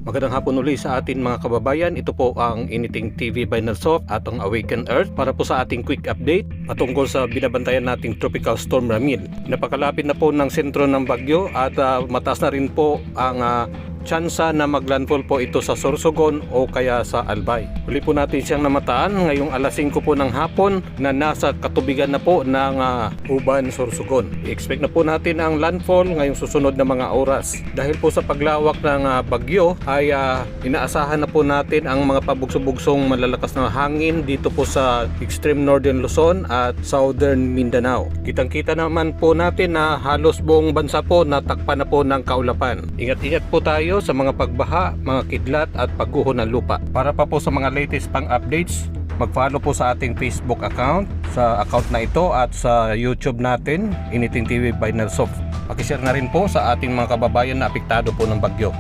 Magandang hapon uli sa atin mga kababayan. Ito po ang Anything TV by Nersoft at ang Awaken Earth para po sa ating quick update patungkol sa binabantayan nating Tropical Storm Ramil. Napakalapit na po ng sentro ng bagyo at mataas na rin po ang tsansa na maglandfall po ito sa Sorsogon o kaya sa Albay. Uli po natin siyang namataan ngayong alas 5 po ng hapon na nasa katubigan na po ng Uban, Sorsogon. I-expect na po natin ang landfall ngayong susunod na mga oras. Dahil po sa paglawak ng bagyo ay inaasahan na po natin ang mga pabugso-bugsong malalakas na hangin dito po sa extreme northern Luzon at southern Mindanao. Kitang-kita naman po natin na halos buong bansa po natakpan na po ng kaulapan. Ingat-ingat po tayo sa mga pagbaha, mga kidlat at pagguho ng lupa. Para pa po sa mga latest pang updates, mag-follow po sa ating Facebook account, sa account na ito at sa YouTube natin, Anything TV by Nersoft. Pakishare na rin po sa ating mga kababayan na apektado po ng bagyo.